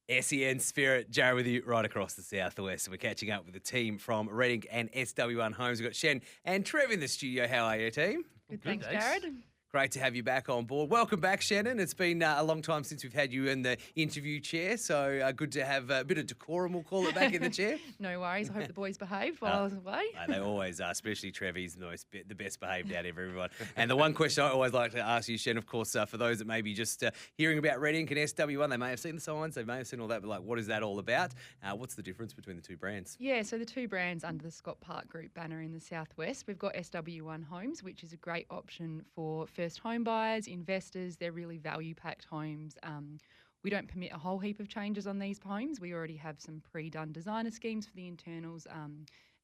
SEN Spirit, Jared with you right across the southwest. We're catching up with the team from Reading and SW1 Homes. We've got Shen and Trev in the studio. How are you, team? Good, Good, thanks, thanks. Jared. Great to have you back on board. Welcome back, Shannon. It's been a long time since we've had you in the interview chair, so good to have a bit of decorum, we'll call it, back in the chair. No worries. I hope the boys behaved while I was away. They always are, especially Trev. He's the best behaved out of everyone. And the one question I always like to ask you, Shen, of course, for those that may be just hearing about Reading and SW1, they may have seen the signs, they may have seen all that, but like, what is that all about? What's the difference between the two brands? Yeah, so the two brands under the Scott Park Group banner in the southwest, we've got SW1 Homes, which is a great option for first home buyers, investors. They're really value-packed homes. We don't permit a whole heap of changes on these homes. We already have some pre-done designer schemes for the internals.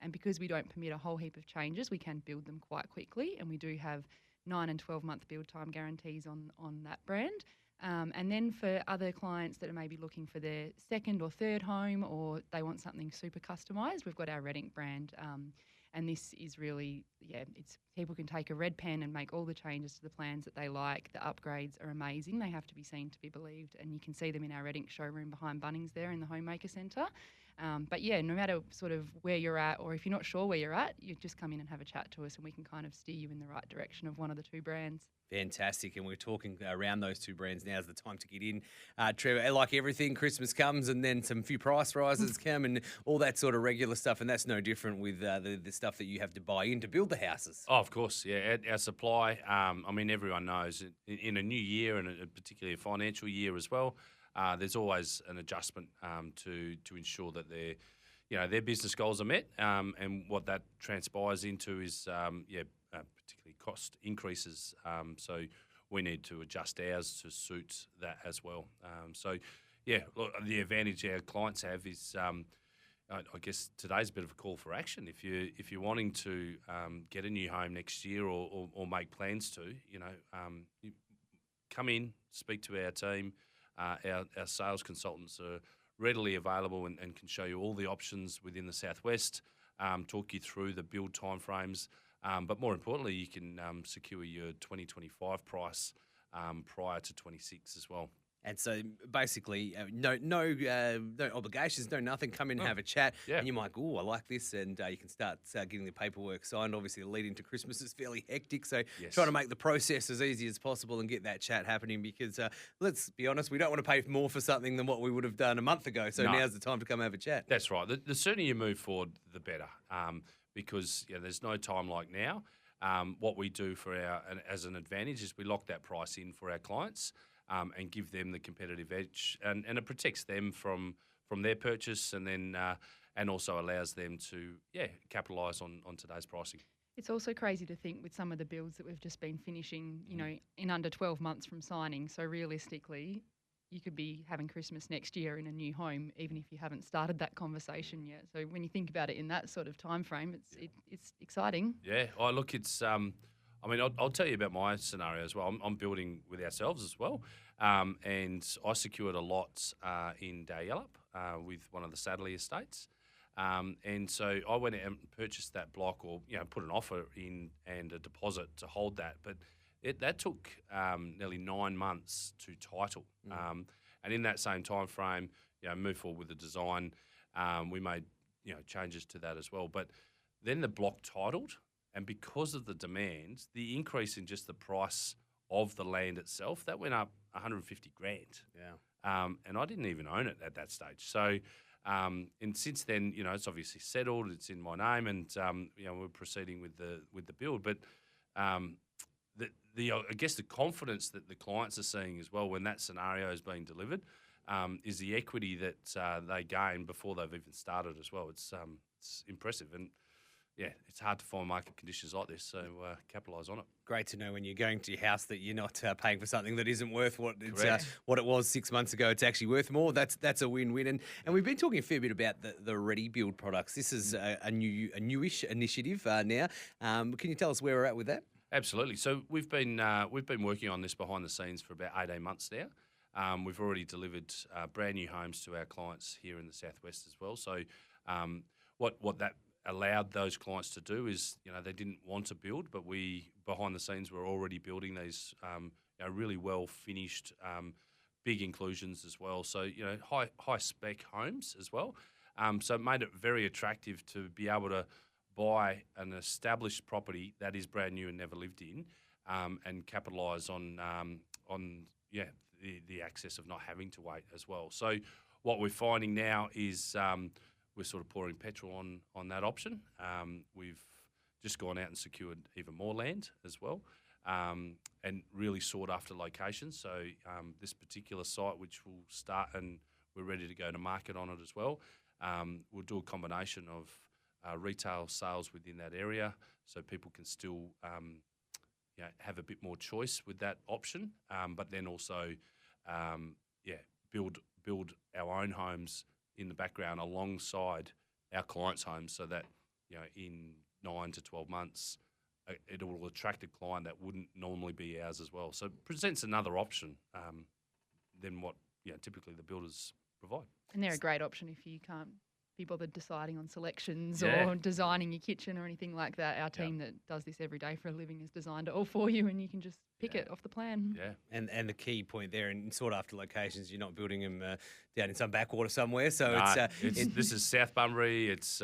And because we don't permit a whole heap of changes, we can build them quite quickly. And we do have 9 and 12-month build time guarantees on that brand. And then for other clients that are maybe looking for their second or third home, or they want something super customised, we've got our Reading brand. And this is really, it's people can take a red pen and make all the changes to the plans that they like. The upgrades are amazing. They have to be seen to be believed. And you can see them in our Reading showroom behind Bunnings there in the Homemaker Centre. But yeah, no matter sort of where you're at, or if you're not sure where you're at, you just come in and have a chat to us and we can kind of steer you in the right direction of one of the two brands. Fantastic. And we're talking around those two brands. Now's the time to get in. Trevor, like everything, Christmas comes and then some few price rises come and all that sort of regular stuff. And that's no different with the stuff that you have to buy in to build the houses. Oh, of course, yeah. Our supply, I mean, everyone knows in a new year and particularly a financial year as well, there's always an adjustment to ensure that their business goals are met. And what that transpires into is, particularly cost increases. So we need to adjust ours to suit that as well. Look, the advantage our clients have is, I guess today's a bit of a call for action. If you're wanting to get a new home next year or make plans to, you come in, speak to our team. Our sales consultants are readily available and can show you all the options within the southwest, talk you through the build timeframes. But more importantly, you can secure your 2025 price prior to 26 as well. And so basically, no obligations, no nothing. Come in and have a chat, and you might go, I like this, and you can start getting the paperwork signed. Obviously, the lead into Christmas is fairly hectic, so trying to make the process as easy as possible and get that chat happening because, let's be honest, we don't want to pay more for something than what we would have done a month ago, so now's the time to come have a chat. That's right. The sooner you move forward, the better, because there's no time like now. What we do as an advantage is we lock that price in for our clients. And give them the competitive edge, and it protects them from their purchase, and then and also allows them to capitalise on today's pricing. It's also crazy to think with some of the builds that we've just been finishing, in under 12 months from signing. So realistically, you could be having Christmas next year in a new home, even if you haven't started that conversation yet. So when you think about it in that sort of time frame, it's exciting. Yeah. Oh, look, it's. I mean, I'll tell you about my scenario as well. I'm building with ourselves as well, and I secured a lot in Daryellup with one of the Sadley estates, and so I went out and purchased that block, or put an offer in and a deposit to hold that. But that took nearly 9 months to title, and in that same time frame, moved forward with the design. We made changes to that as well, but then the block titled. And because of the demand, the increase in just the price of the land itself, that went up 150 grand. Yeah. And I didn't even own it at that stage. So, and since then, it's obviously settled. It's in my name, and we're proceeding with the build. But I guess the confidence that the clients are seeing as well when that scenario is being delivered is the equity that they gain before they've even started as well. It's impressive. And yeah, it's hard to find market conditions like this, so capitalise on it. Great to know when you're going to your house that you're not paying for something that isn't worth what it was 6 months ago. It's actually worth more. That's a win-win. And we've been talking a fair bit about the Ready Build products. This is a newish initiative now. Can you tell us where we're at with that? Absolutely. So we've been working on this behind the scenes for about 18 months now. We've already delivered brand new homes to our clients here in the southwest as well. So what that allowed those clients to do is, they didn't want to build, but we, behind the scenes, were already building these really well finished big inclusions as well. So, you know, high spec homes as well. So it made it very attractive to be able to buy an established property that is brand new and never lived in, and capitalise on the access of not having to wait as well. So what we're finding now is we're sort of pouring petrol on that option. We've just gone out and secured even more land as well, and really sought after locations. So this particular site, which will start, and we're ready to go to market on it as well, we'll do a combination of retail sales within that area, so people can still have a bit more choice with that option, but then also build our own homes in the background alongside our clients' homes, so that, you know, in 9 to 12 months it will attract a client that wouldn't normally be ours as well. So it presents another option than what typically the builders provide. And they're a great option if you can't be bothered deciding on selections or designing your kitchen or anything like that. Our team that does this every day for a living has designed it all for you, and you can just pick it off the plan. Yeah. And the key point there, in sought after locations, you're not building them down in some backwater somewhere. So this is South Bunbury. It's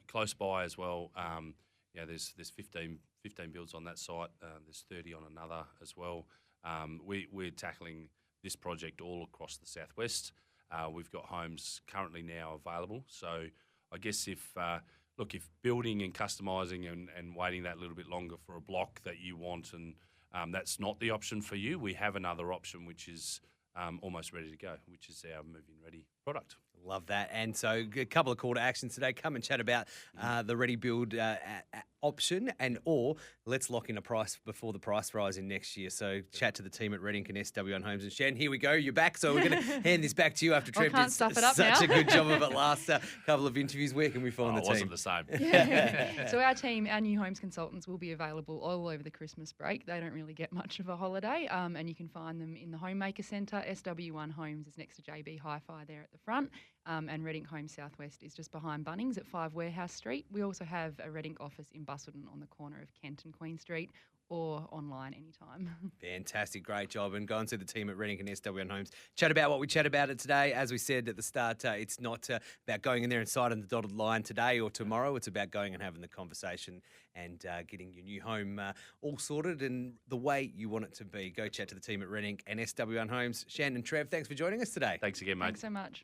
close by as well. There's 15 builds on that site. There's 30 on another as well. We're tackling this project all across the southwest. We've got homes currently now available. So I guess if building and customising and waiting that little bit longer for a block that you want, and that's not the option for you, we have another option which is almost ready to go, which is our move-in ready product. Love that. And so a couple of call to actions today. Come and chat about the Ready Build option, or let's lock in a price before the price rise in next year. So chat to the team at Reading and SW1 Homes. And Shan, here we go. You're back. So we're going to hand this back to you after Trev did such a good job of it last couple of interviews. Where can we find the team? It wasn't the same. So our new homes consultants will be available all over the Christmas break. They don't really get much of a holiday, and you can find them in the Homemaker Centre. SW1 Homes is next to JB Hi-Fi there at the front. And Reading Home Southwest is just behind Bunnings at 5 Warehouse Street. We also have a Reading office in Busselton on the corner of Kent and Queen Street, or online anytime. Fantastic, great job. And go and see the team at Reading and SW1 Homes. Chat about what we chat about it today. As we said at the start, it's not about going in there and signing the dotted line today or tomorrow. It's about going and having the conversation and getting your new home all sorted and the way you want it to be. Go chat to the team at Reading and SW1 Homes. Shan and Trev, thanks for joining us today. Thanks again, mate. Thanks so much.